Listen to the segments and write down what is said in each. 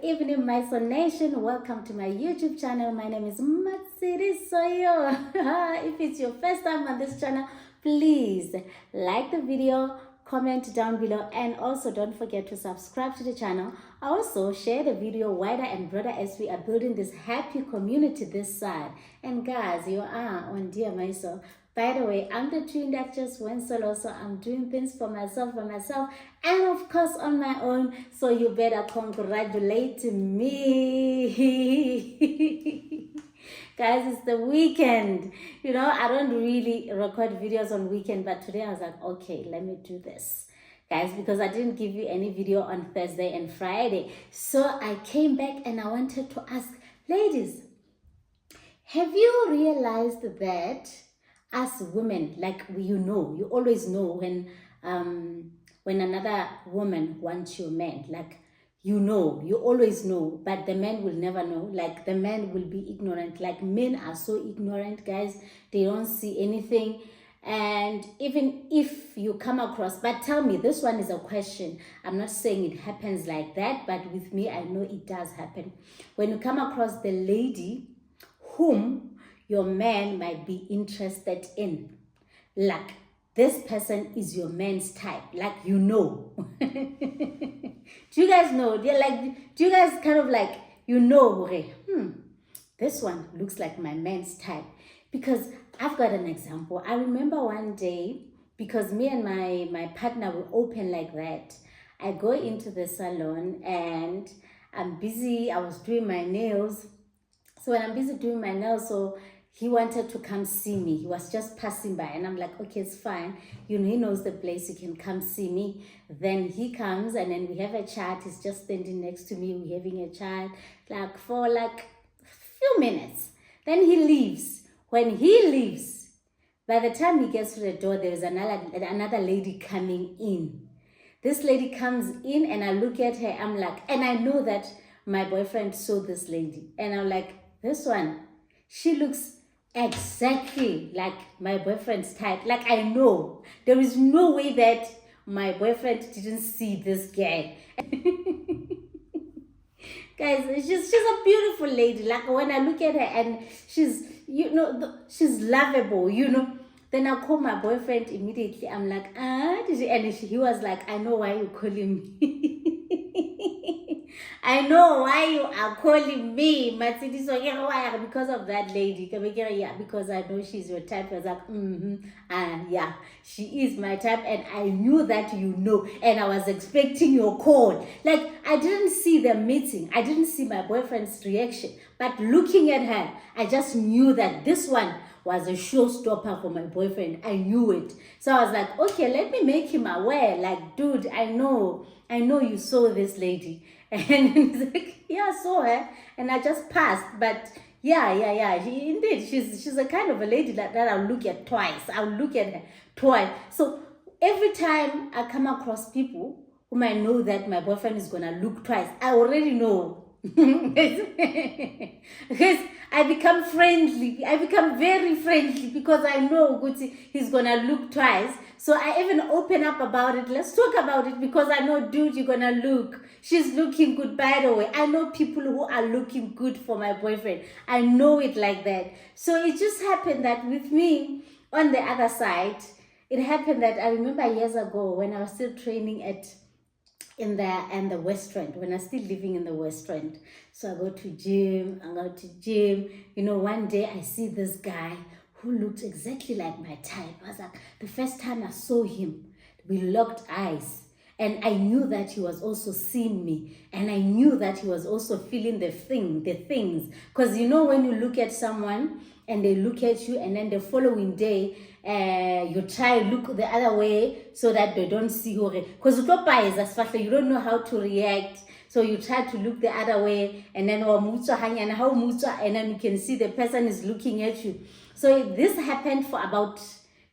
evening, my Son Nation. Welcome to my YouTube channel. My name is Matsiri Soyo. If it's your first time on this channel, please like the video, comment down below, and also don't forget to subscribe to the channel. Also, share the video wider and broader as we are building this happy community this side. And guys, you are on Dear Myself. By the way, I'm the twin that just went solo, so I'm doing things for myself, and of course on my own. So you better congratulate me. Guys, it's the weekend. You know, I don't really record videos on weekend, but today I was like, okay, let me do this. Guys, because I didn't give you any video on Thursday and Friday. So I came back and I wanted to ask, ladies, have you realized that as women, like you always know when another woman wants your man, like you always know, but the man will never know. Like the man will be ignorant. Like men are so ignorant, guys. They don't see anything. And even if you come across, but tell me, this one is a question. I'm not saying it happens like that, but with me, I know it does happen. When you come across the lady whom your man might be interested in, like this person is your man's type, like you know. Do you guys know? Do you guys kind of like, okay, this one looks like my man's type? Because I've got an example. I remember one day, because me and my partner were open like that, I go into the salon and I'm busy. I was doing my nails. So when I'm busy doing my nails, so he wanted to come see me. He was just passing by and I'm like, okay, it's fine. He knows the place. You can come see me. Then he comes and then we have a chat. He's just standing next to me. We're having a chat for a few minutes. Then he leaves. When he leaves, by the time he gets to the door, there is another lady coming in. This lady comes in and I look at her. I'm like, and I know that my boyfriend saw this lady. And I'm like, this one, she looks exactly like my boyfriend's type. Like I know there is no way that my boyfriend didn't see this girl. Guys, she's a beautiful lady. Like when I look at her and she's, she's lovable, Then I call my boyfriend immediately. I'm like, he was like, I know why you're calling me. I know why you are calling me, Matsidi. So because of that lady. Yeah, because I know she's your type. I was like, yeah, she is my type, and I knew that and I was expecting your call. Like I didn't see the meeting, I didn't see my boyfriend's reaction, but looking at her, I just knew that this one was a showstopper for my boyfriend. I knew it. So I was like, okay, let me make him aware. Like, dude, I know you saw this lady. And he's like, yeah, I saw her. And I just passed. But yeah. Indeed, she's a kind of a lady that I'll look at twice. I'll look at her twice. So every time I come across people whom I know that my boyfriend is going to look twice, I already know. Because I become friendly. I become very friendly because I know he's gonna look twice. So I even open up about it. Let's talk about it because I know, dude, you're gonna look. She's looking good, by the way. I know people who are looking good for my boyfriend. I know it like that. So it just happened that with me on the other side, it happened that I remember years ago when I was still training in the West End, when I was still living in the West End. So I go to gym. One day I see this guy who looked exactly like my type. I was like, the first time I saw him, we locked eyes. And I knew that he was also seeing me. And I knew that he was also feeling the things. Because when you look at someone and they look at you and then the following day, you try look the other way so that they don't see you. Because you don't know how to react. So you try to look the other way and then and then you can see the person is looking at you. So this happened for about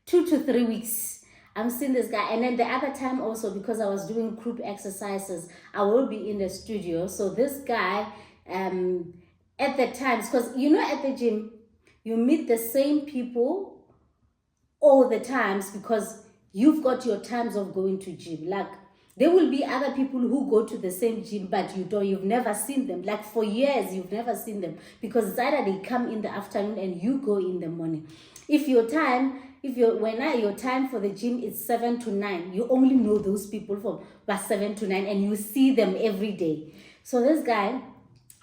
2 to 3 weeks. I'm seeing this guy. And then the other time also, because I was doing group exercises, I will be in the studio. So this guy, at the times, because at the gym, you meet the same people all the times because you've got your times of going to gym. Like There will be other people who go to the same gym, but you've never seen them. Like for years, you've never seen them, because it's either they come in the afternoon and you go in the morning. If your time for the gym is 7 to 9, you only know those people from 7 to 9, and you see them every day. So this guy,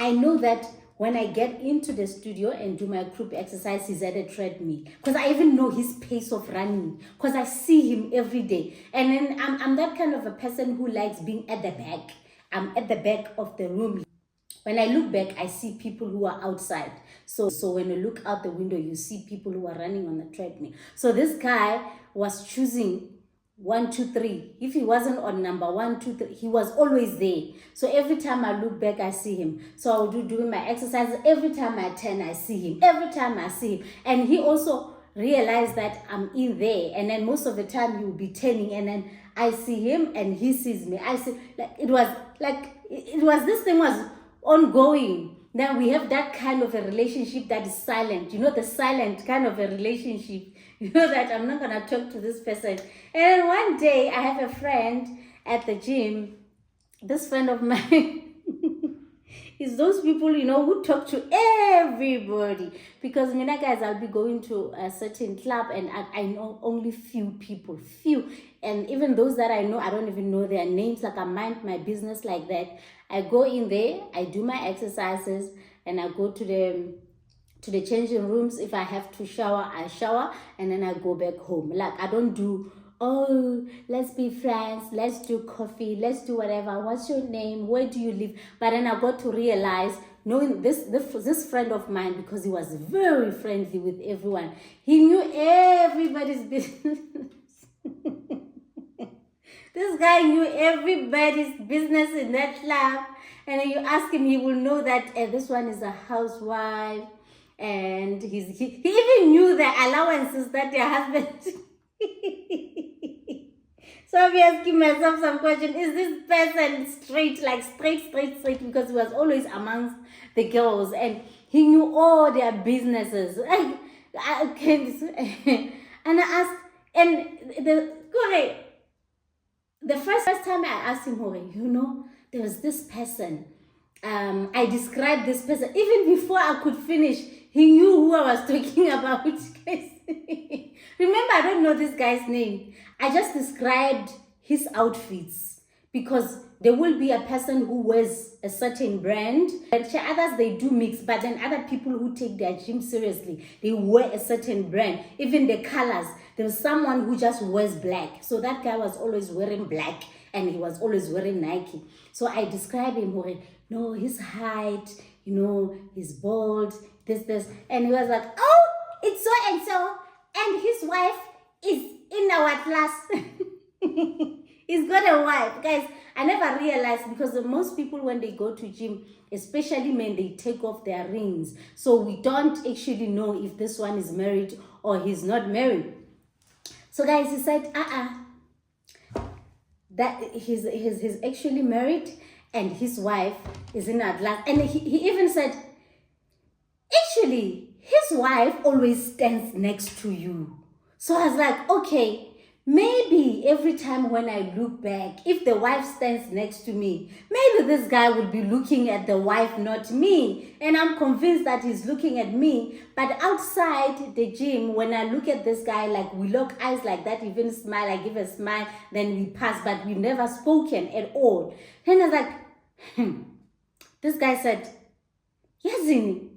I know that when I get into the studio and do my group exercise, he's at a treadmill, because I even know his pace of running, because I see him every day. And then I'm that kind of a person who likes being at the back. I'm at the back of the room. When I look back, I see people who are outside. So when you look out the window, you see people who are running on the treadmill. So this guy was choosing 1, 2, 3. If he wasn't on number 1, 2, 3, he was always there. So every time I look back, I see him. So I'll doing my exercises. Every time I turn, I see him. Every time I see him. And he also realized that I'm in there. And then most of the time he will be turning, and then I see him and he sees me. I see, this thing was ongoing. Now we have that kind of a relationship that is silent. The silent kind of a relationship. That I'm not going to talk to this person. And one day I have a friend at the gym. This friend of mine is those people, who talk to everybody. Because, guys, I'll be going to a certain club and I know only few people. And even those that I know, I don't even know their names. Like, I mind my business like that. I go in there, I do my exercises, and I go to the changing rooms. If I have to shower, I shower, and then I go back home. Like, I don't do, oh, let's be friends, let's do coffee, let's do whatever, what's your name, where do you live? But then I got to realize, knowing this friend of mine, because he was very friendly with everyone, he knew everybody's business. This guy knew everybody's business in that club. And then you ask him, he will know that this one is a housewife. And he even knew the allowances that their husband. So I'm asking myself some question. Is this person straight, like straight? Because he was always amongst the girls. And he knew all their businesses. And I asked, and the first time I asked him, there was this person. I described this person. Even before I could finish, he knew who I was talking about. Remember, I don't know this guy's name. I just described his outfits, because there will be a person who wears a certain brand, and others, they do mix, but then other people who take their gym seriously, they wear a certain brand. Even the colors, there was someone who just wears black. So that guy was always wearing black, and he was always wearing Nike. So I described him, no, his height, he's bald, this. And he was like, oh, it's so and so. And his wife is in our class. He's got a wife. Guys, I never realized, because most people, when they go to gym, especially men, they take off their rings. So we don't actually know if this one is married or he's not married. So guys, he said, that he's actually married, and his wife is in Atlas. And he even said, actually, his wife always stands next to you. So I was like, okay, maybe every time when I look back, if the wife stands next to me, maybe this guy will be looking at the wife, not me. And I'm convinced that he's looking at me. But outside the gym, when I look at this guy, like, we lock eyes like that, even smile, I give a smile, then we pass, but we've never spoken at all. And I was like, This guy said, Yazini,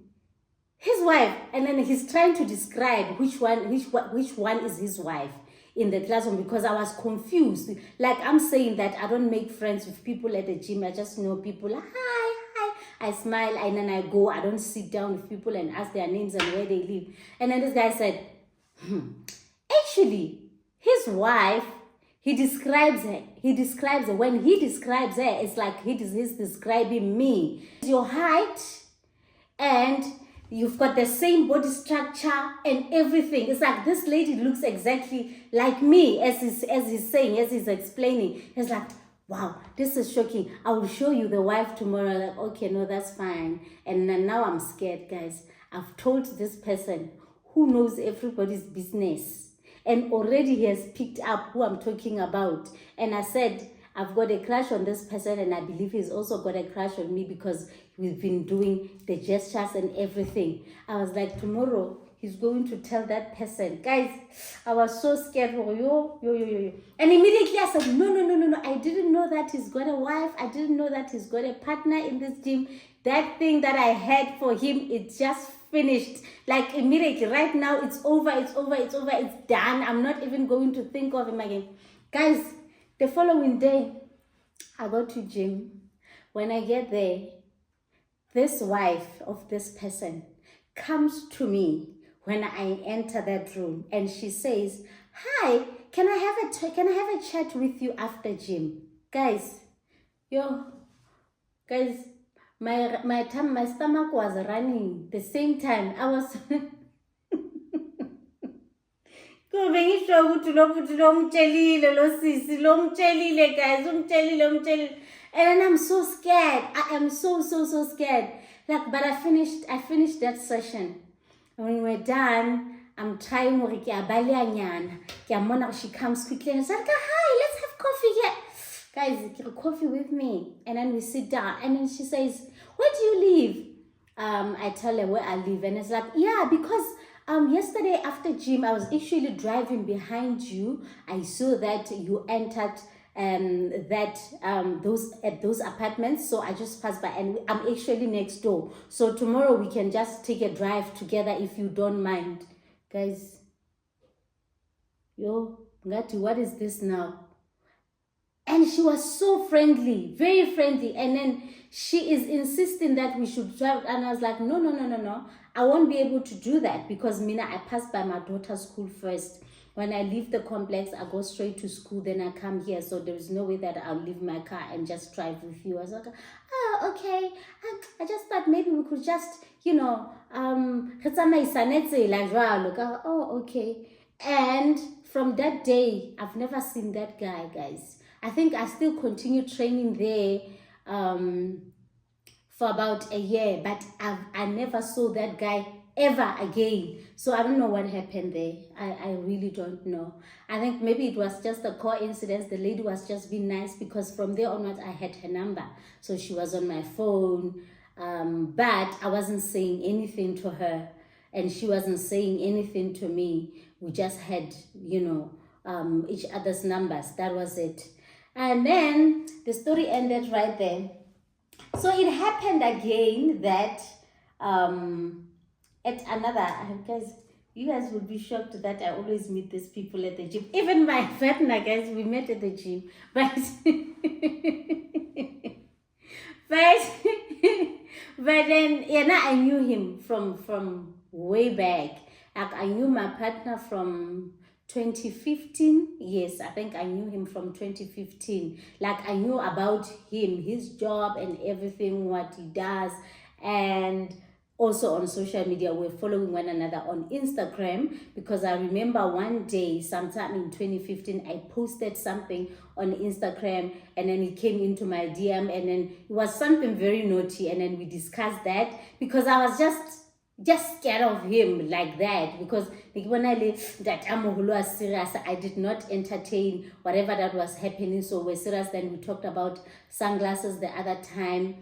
his wife. And then he's trying to describe which one is his wife in the classroom, because I was confused. Like, I'm saying that I don't make friends with people at the gym. I just know people. Hi. I smile, and then I go. I don't sit down with people and ask their names and where they live. And then this guy said, actually, his wife, he describes her. When he describes her, it's like he's describing me. Your height, and you've got the same body structure and everything. It's like this lady looks exactly like me, as he's explaining. It's like, wow, this is shocking. I will show you the wife tomorrow. Like, okay, no, that's fine. And then now I'm scared, guys. I've told this person who knows everybody's business, and already he has picked up who I'm talking about. And I said, I've got a crush on this person, and I believe he's also got a crush on me because we've been doing the gestures and everything. I was like, tomorrow he's going to tell that person. Guys, I was so scared. Yo. And immediately I said, no. I didn't know that he's got a wife. I didn't know that he's got a partner in this gym. That thing that I had for him, it just finished. Like immediately, right now, it's over, it's done. I'm not even going to think of him again. Guys, the following day, I go to gym. When I get there, this wife of this person comes to me when I enter that room, and she says, "Hi, can I have a chat with you after gym?" Guys, my stomach was running the same time. I was and then I'm so scared. I am so scared. Like, but I finished that session. When we're done, I'm trying she comes quickly and says, "Hi, let's have coffee here." Guys, get coffee with me. And then we sit down. And then she says, "Where do you live?" I tell her where I live. And it's like, "Yeah, because yesterday after gym, I was actually driving behind you. I saw that you entered those apartments, so I just passed by, and I'm actually next door. So tomorrow we can just take a drive together if you don't mind." Guys, Ngati, what is this now? And she was so friendly, very friendly. And then she is insisting that we should drive. And I was like, no. I won't be able to do that because I passed by my daughter's school first. When I leave the complex, I go straight to school, then I come here. So there is no way that I'll leave my car and just drive with you. I was like, "Oh, okay. I just thought maybe we could just, oh, okay." And from that day, I've never seen that guy, guys. I think I still continue training there for about a year, but I never saw that guy ever again. So I don't know what happened there. I really don't know. I think maybe it was just a coincidence. The lady was just being nice because from there onwards I had her number. So she was on my phone, but I wasn't saying anything to her and she wasn't saying anything to me. We just had, each other's numbers. That was it. And then the story ended right there. So it happened again that at another, you guys will be shocked that I always meet these people at the gym. Even my partner, guys, we met at the gym. But then I knew him from way back. Like I knew my partner from 2015. Yes, I think I knew him from 2015. Like I knew about him, his job and everything, what he does. And also on social media, we're following one another on Instagram because I remember one day, sometime in 2015, I posted something on Instagram and then he came into my DM and then it was something very naughty and then we discussed that because I was just scared of him like that because when I lived that was serious, I did not entertain whatever that was happening. So we're serious. Then we talked about sunglasses the other time.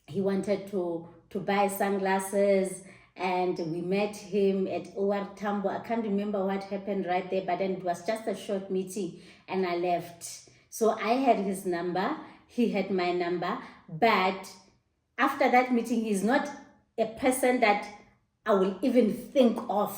He wanted to buy sunglasses and we met him at Owar Tambo. I can't remember what happened right there, but then it was just a short meeting and I left. So I had his number, he had my number, but after that meeting, he's not a person that I will even think of.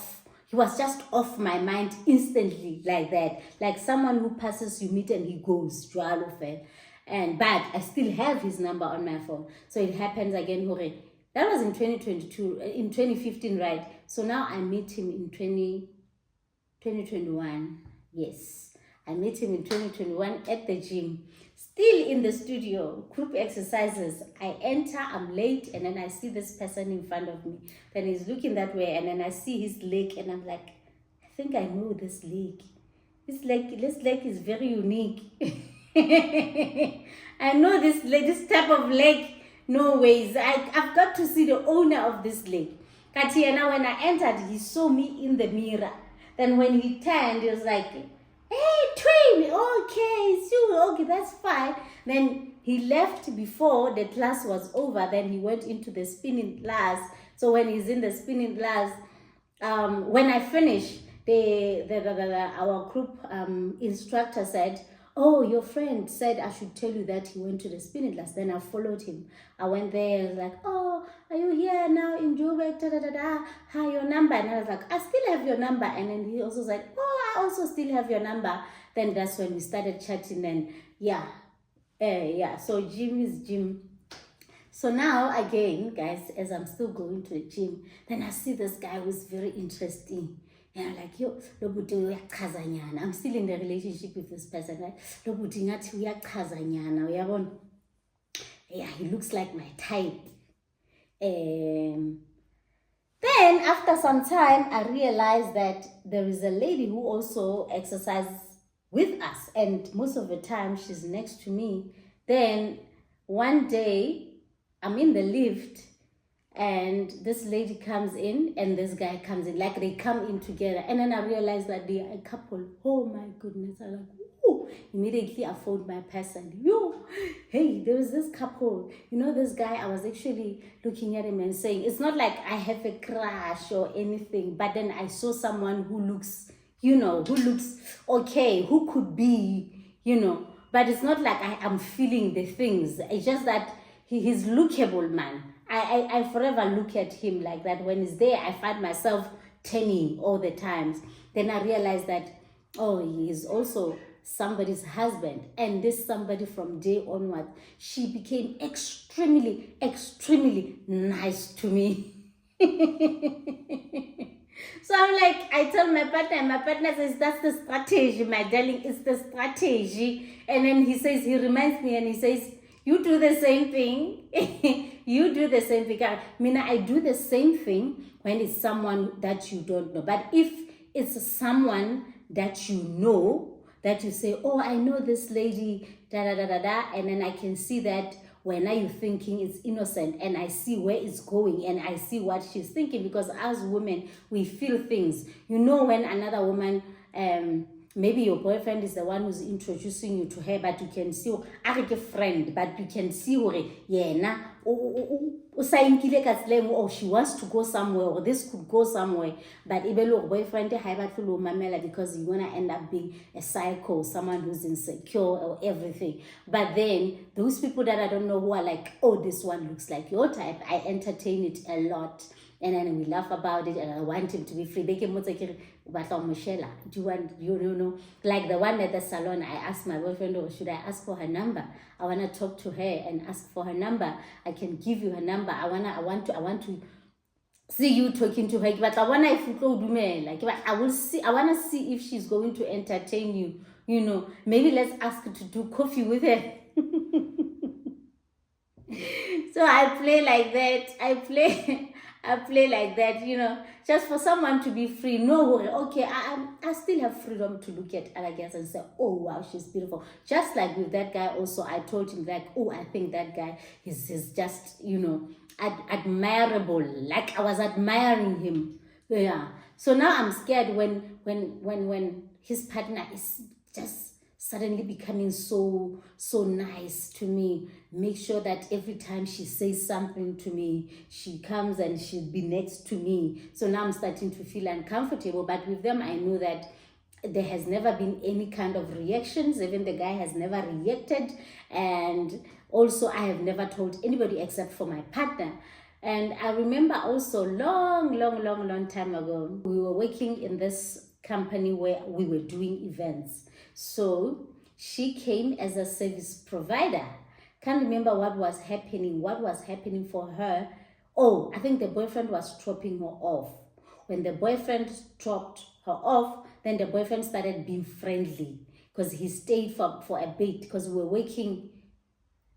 He was just off my mind instantly like that. Like someone who passes, you meet and he goes. But I still have his number on my phone. So it happens again, Hore. That was in 2022, in 2015, right? So now I meet him in 2021. Yes, I met him in 2021 at the gym. Still in the studio, group exercises. I enter, I'm late, and then I see this person in front of me. Then he's looking that way, and then I see his leg, and I'm like, I think I know this leg. This leg is very unique. I know this type of leg. No ways. I've got to see the owner of this leg. Katiana, when I entered, he saw me in the mirror. Then when he turned, he was like, Hey, twin, okay, so, okay, that's fine. Then he left before the class was over. Then he went into the spinning class. So when he's in the spinning class, when I finished, our group instructor said, "Oh, your friend said I should tell you that he went to the spinning class." Then I followed him. I went there and was like, "Oh, are you here now in Joburg? Da da da da. Hi, your number." And I was like, "I still have your number." And then he also said, "Oh, I also still have your number." Then that's when we started chatting. And yeah. So gym is gym. So now again, guys, as I'm still going to the gym, then I see this guy who's very interesting. And I'm like, yo, I'm still in the relationship with this person, right? Yeah, he looks like my type. Then after some time, I realized that there is a lady who also exercises with us, and most of the time she's next to me. Then one day I'm in the lift, and this lady comes in and this guy comes in, like they come in together. And then I realized that they are a couple. Oh my goodness. I'm like, ooh. Immediately I phoned my person. Yo, hey, there was this couple. You know, this guy, I was actually looking at him and saying, it's not like I have a crush or anything, but then I saw someone who looks, who looks okay, who could be, but it's not like I am feeling the things. It's just that he's lookable, man. I forever look at him like that. When he's there, I find myself turning all the times. Then I realize that, oh, he is also somebody's husband. And this somebody, from day onward, she became extremely, extremely nice to me. So I'm like, I told my partner says, that's the strategy, my darling, it's the strategy. And then he reminds me and he says, you do the same thing. You do the same thing. I do the same thing when it's someone that you don't know. But if it's someone that you know, that you say, oh, I know this lady, da da da da da, and then I can see that when are you thinking it's innocent, and I see where it's going, and I see what she's thinking, because as women, we feel things. You know when another woman, maybe your boyfriend is the one who's introducing you to her, but you can see, a friend, but you can see or she wants to go somewhere, or this could go somewhere, but even your boyfriend, because you want to end up being a psycho, someone who's insecure or everything. But then those people that I don't know, who are like, oh, this one looks like your type, I entertain it a lot. And then we laugh about it, and I want him to be free. Do you want, like the one at the salon, I asked my boyfriend, or should I ask for her number? I want to talk to her and ask for her number. I can give you her number. I want to see you talking to her. But I want to, if you go do me, like, I want to see if she's going to entertain you. Maybe let's ask her to do coffee with her. So I play like that. I play like that, just for someone to be free. No worry. Okay, I still have freedom to look at other girls and say, oh, wow, she's beautiful. Just like with that guy also, I told him, like, oh, I think that guy is just, admirable. Like I was admiring him. Yeah. So now I'm scared when his partner is just suddenly becoming so nice to me. Make sure that every time she says something to me, she comes and she'll be next to me. So now I'm starting to feel uncomfortable. But with them, I know that there has never been any kind of reactions. Even the guy has never reacted. And also, I have never told anybody except for my partner. And I remember also long time ago, we were working in this company where we were doing events. So she came as a service provider. Can't remember what was happening for her. Oh, I think the boyfriend was dropping her off. When the boyfriend dropped her off, then the boyfriend started being friendly, because he stayed for a bit, because we were working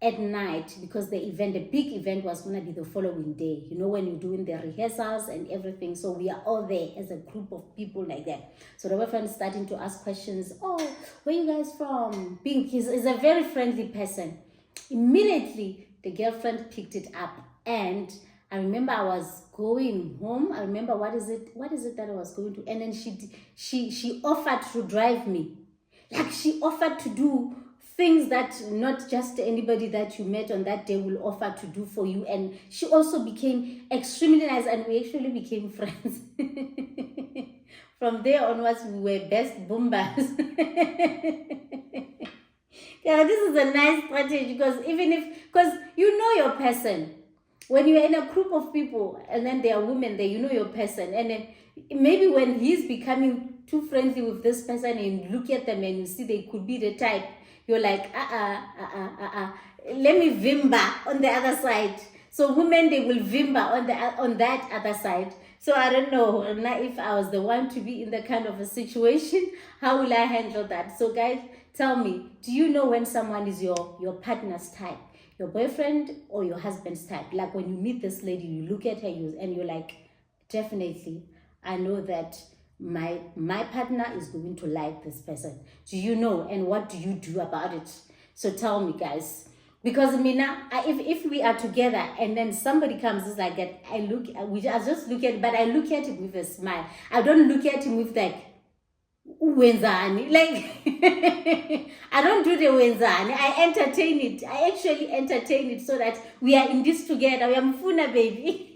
at night, because the big event was going to be the following day, when you're doing the rehearsals and everything. So we are all there as a group of people like that. So the boyfriend is starting to ask questions. Oh, where you guys from? He's a very friendly person. Immediately, the girlfriend picked it up, and I remember I was going home. I remember what is it that I was going to, and then she offered to drive me. Like she offered to do things that not just anybody that you met on that day will offer to do for you. And she also became extremely nice, and we actually became friends. From there onwards, we were best boombas. Yeah, this is a nice strategy, because you know your person. When you're in a group of people and then there are women there, you know your person. And then maybe when he's becoming too friendly with this person and you look at them and you see they could be the type, you're like, let me vimba on the other side. So women, they will vimba on that other side. So I don't know if I was the one to be in that kind of a situation, how will I handle that? So guys, tell me, do you know when someone is your partner's type? Your boyfriend or your husband's type? Like when you meet this lady, you look at her and you're like, definitely, I know that my partner is going to like this person. Do you know? And what do you do about it? So tell me, guys. Because Mina, if we are together and then somebody comes, it's like that. I just look at, but I look at him with a smile. I don't look at him with like, wenzani, like I don't do the wenzani. I entertain it. I actually entertain it so that we are in this together. We are mfuna, baby.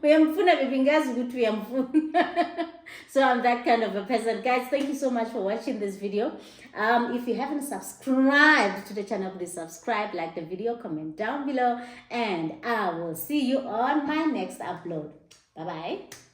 We are mfuna, baby. Ngazi ukuthi we are mfuna. So I'm that kind of a person. Guys, thank you so much for watching this video. If you haven't subscribed to the channel, please subscribe, like the video, comment down below, and I will see you on my next upload. Bye bye.